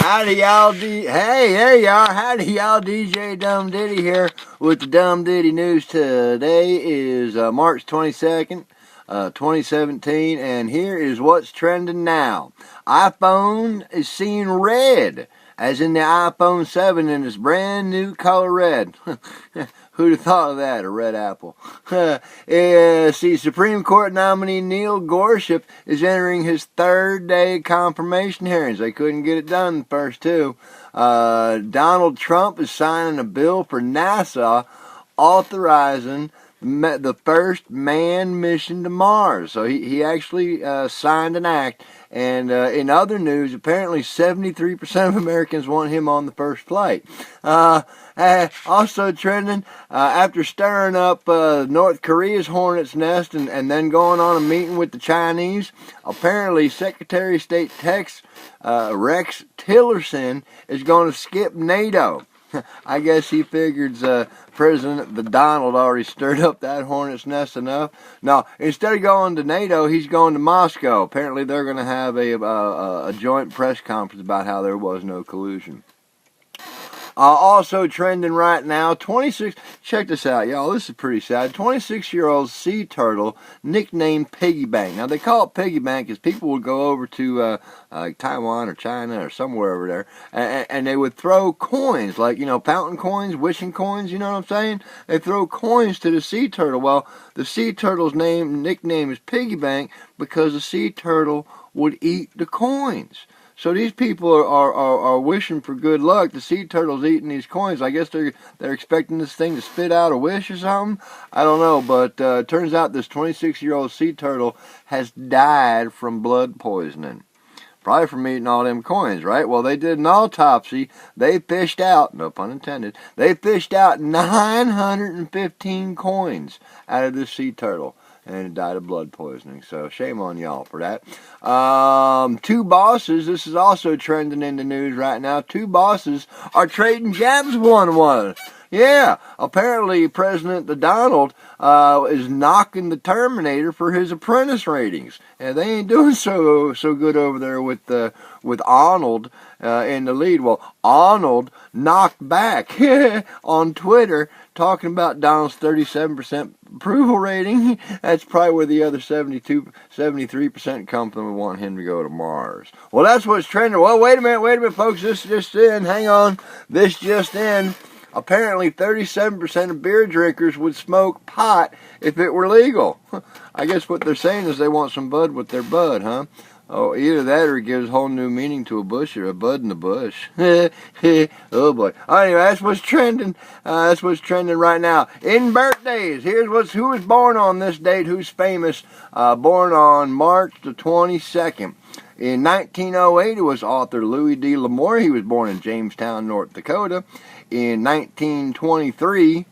Howdy y'all, hey, there you are. Howdy y'all, DJ Dum Ditty here with the Dum Ditty news. Today is March 22nd, 2017, and here is what's trending now. iPhone is seeing red, as in the iPhone 7 in its brand new color red. Who'd have thought of that, a red apple? See, Supreme Court nominee Neil Gorsuch is entering his third day confirmation hearings. They couldn't get it done the first two. Donald Trump is signing a bill for NASA authorizing the first manned mission to Mars. So he actually signed an act. And in other news, apparently 73% of Americans want him on the first flight. Also trending, after stirring up North Korea's hornet's nest and then going on a meeting with the Chinese, apparently Secretary of State Rex Tillerson is going to skip NATO. I guess he figures President Donald already stirred up that hornet's nest enough. No, instead of going to NATO, he's going to Moscow. Apparently they're going to have a joint press conference about how there was no collusion. Also trending right now, check this out, y'all, this is pretty sad. 26-year-old sea turtle nicknamed Piggy Bank. Now, they call it Piggy Bank because people would go over to Taiwan or China or somewhere over there, and they would throw coins, like, fountain coins, wishing coins, you know what I'm saying? They throw coins to the sea turtle. Well, the sea turtle's nickname is Piggy Bank because the sea turtle would eat the coins. So these people are wishing for good luck. The sea turtle's eating these coins. I guess they're expecting this thing to spit out a wish or something. I don't know, but it turns out this 26-year-old sea turtle has died from blood poisoning. Probably from eating all them coins, right? Well, they did an autopsy. They fished out, no pun intended, they fished out 915 coins out of this sea turtle. And it died of blood poisoning. So shame on y'all for that. Two bosses, this is also trending in the news right now. Two bosses are trading jabs one. Yeah, apparently President Donald is knocking the Terminator for his Apprentice ratings, and they ain't doing so good over there with Arnold in the lead. Well, Arnold knocked back on Twitter talking about Donald's 37% approval rating. That's probably where the other 73% come from and want him to go to Mars. Well, that's what's trending. Well, wait a minute, folks. This just in. Hang on. This just in. Apparently, 37% of beer drinkers would smoke pot if it were legal. I guess what they're saying is they want some bud with their bud, huh? Oh, either that or it gives a whole new meaning to a bush or a bud in the bush. Oh boy. Anyway, that's what's trending. That's what's trending right now. In birthdays, here's who was born on this date, who's famous. Born on March the 22nd. In 1908, it was author Louis D. L'Amour. He was born in Jamestown, North Dakota. In 1923,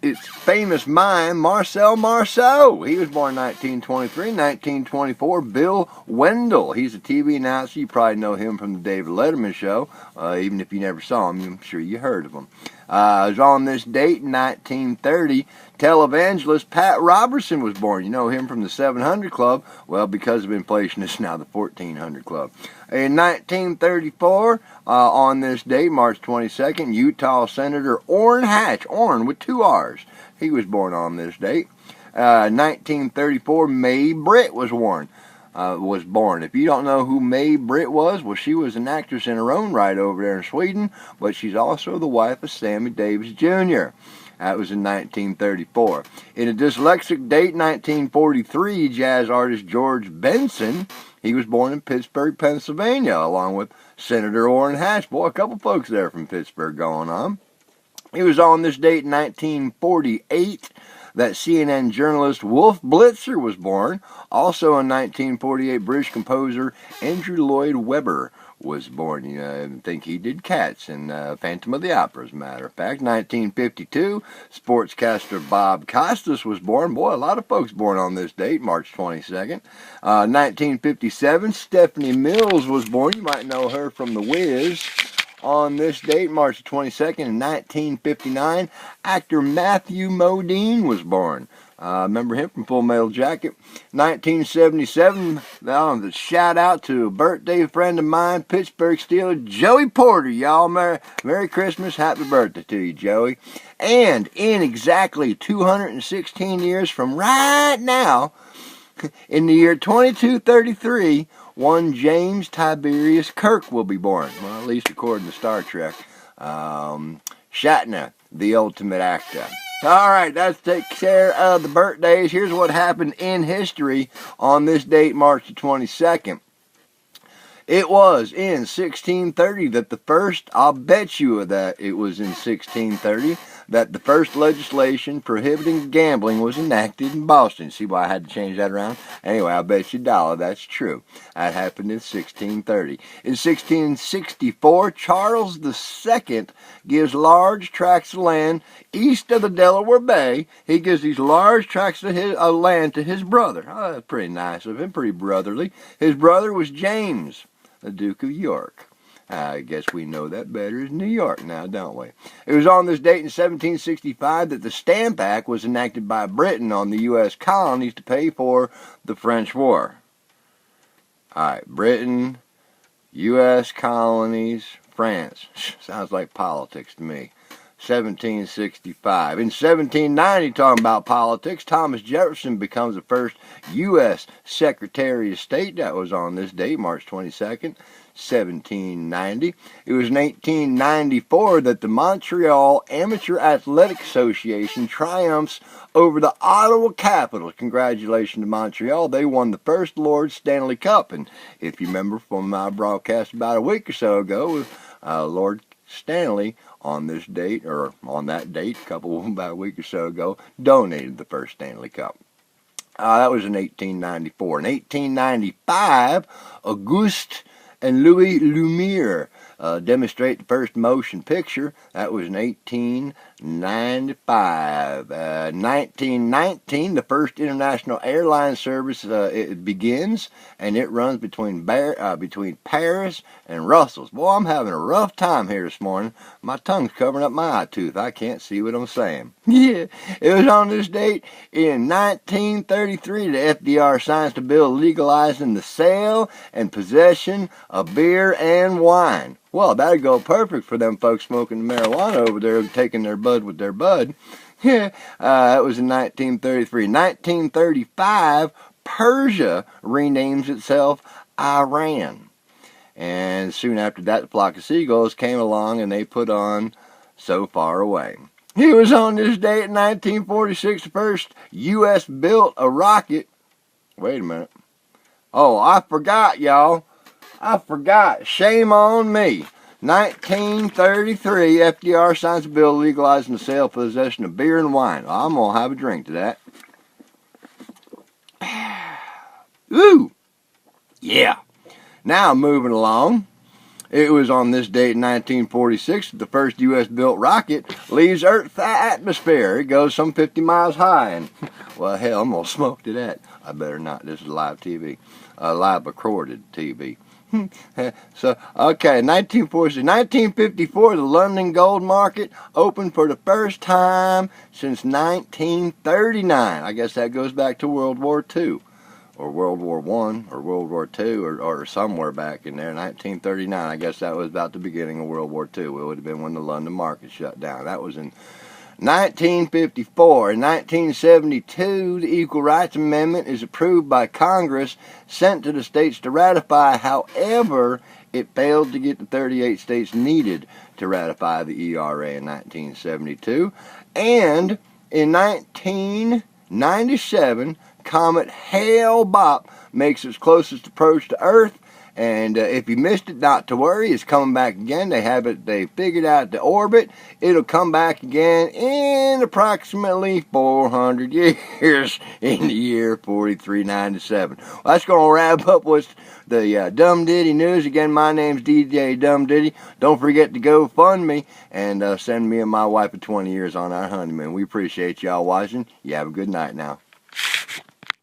it's famous mime Marcel Marceau. He was born in 1923. 1924, Bill Wendell. He's a TV announcer. You probably know him from the David Letterman show. Even if you never saw him, I'm sure you heard of him. Was on this date in 1930. Televangelist Pat Robertson was born. You know him from the 700 Club. Well, because of inflation, it's now the 1400 Club. In 1934, on this date, March 22nd, Utah Senator Orrin Hatch, Orrin with two R's, he was born on this date. 1934, Mae Britt was born. If you don't know who Mae Britt was, well, she was an actress in her own right over there in Sweden, but she's also the wife of Sammy Davis Jr. That was in 1934. In a dyslexic date, 1943, jazz artist George Benson, he was born in Pittsburgh, Pennsylvania, along with Senator Orrin Hatch. Boy, a couple folks there from Pittsburgh going on. He was on this date in 1948 that CNN journalist Wolf Blitzer was born. Also in 1948, British composer Andrew Lloyd Webber was born. I think he did Cats and Phantom of the Opera, as a matter of fact. 1952, sportscaster Bob Costas was born. Boy, a lot of folks born on this date, March 22nd. 1957, Stephanie Mills was born. You might know her from The Wiz. On this date, March 22nd, in 1959, actor Matthew Modine was born. Remember him from Full Metal Jacket. 1977, the shout out to a birthday friend of mine, Pittsburgh Steeler, Joey Porter. Y'all, Merry Christmas, happy birthday to you, Joey. And in exactly 216 years from right now, in the year 2233, one James Tiberius Kirk will be born. Well, at least according to Star Trek. Shatner, the ultimate actor. All right, let's take care of the birthdays. Here's what happened in history on this date, March the 22nd. It was in 1630 that the first, I'll bet you that it was in 1630, that the first legislation prohibiting gambling was enacted in Boston. See why I had to change that around? Anyway, I'll bet you $1 that's true. That happened in 1630. In 1664, Charles II gives large tracts of land east of the Delaware Bay. He gives these large tracts of land to his brother. Oh, that's pretty nice of him, pretty brotherly. His brother was James, the Duke of York. I guess we know that better as New York now, don't we? It was on this date in 1765 that the Stamp Act was enacted by Britain on the U.S. colonies to pay for the French War. All right, Britain, U.S. colonies, France. Sounds like politics to me. 1765. In 1790, talking about politics, Thomas Jefferson becomes the first U.S. Secretary of State. That was on this date, March 22nd, 1790. It was in 1894 that the Montreal Amateur Athletic Association triumphs over the Ottawa Capitals. Congratulations to Montreal. They won the first Lord Stanley Cup. And if you remember from my broadcast about a week or so ago, Lord Stanley on this date, or on that date, about a week or so ago, donated the first Stanley Cup. That was in 1894. In 1895, Auguste and Louis Lumiere demonstrate the first motion picture. That was in 1895. 1919, the first international airline service it begins, and it runs between Paris and Brussels. Boy, I'm having a rough time here this morning. My tongue's covering up my eye tooth. I can't see what I'm saying. Yeah, it was on this date in 1933 that FDR signs the bill legalizing the sale and possession of beer and wine. Well, that'd go perfect for them folks smoking marijuana over there, taking their bud with their bud. Yeah, that was in 1933. 1935, Persia renames itself Iran. And soon after that, the flock of seagulls came along and they put on So Far Away. He was on this date in 1946, the first U.S. built a rocket. Wait a minute. Oh, I forgot, y'all. I forgot. Shame on me. 1933, FDR signs a bill legalizing the sale and possession of beer and wine. Well, I'm going to have a drink to that. Ooh. Yeah. Now, moving along. It was on this date in 1946 that the first U.S.-built rocket leaves Earth's atmosphere. It goes some 50 miles high. And, well, hell, I'm going to smoke to that. I better not. This is live TV. Live recorded TV. So, okay, 1954, the London gold market opened for the first time since 1939. I guess that goes back to World War II, or World War I, or World War II, or somewhere back in there, 1939. I guess that was about the beginning of World War II. It would have been when the London market shut down. That was in 1954. In 1972, the Equal Rights Amendment is approved by Congress, sent to the states to ratify. However, it failed to get the 38 states needed to ratify the ERA in 1972. And in 1997, Comet Hale-Bopp makes its closest approach to Earth. And if you missed it, not to worry, it's coming back again. They figured out the orbit. It'll come back again in approximately 400 years, in the year 4397. Well, that's going to wrap up with the Dum Ditty news. Again, my name's DJ Dum Ditty. Don't forget to go fund me and send me and my wife of 20 years on our honeymoon. We appreciate y'all watching. You have a good night now.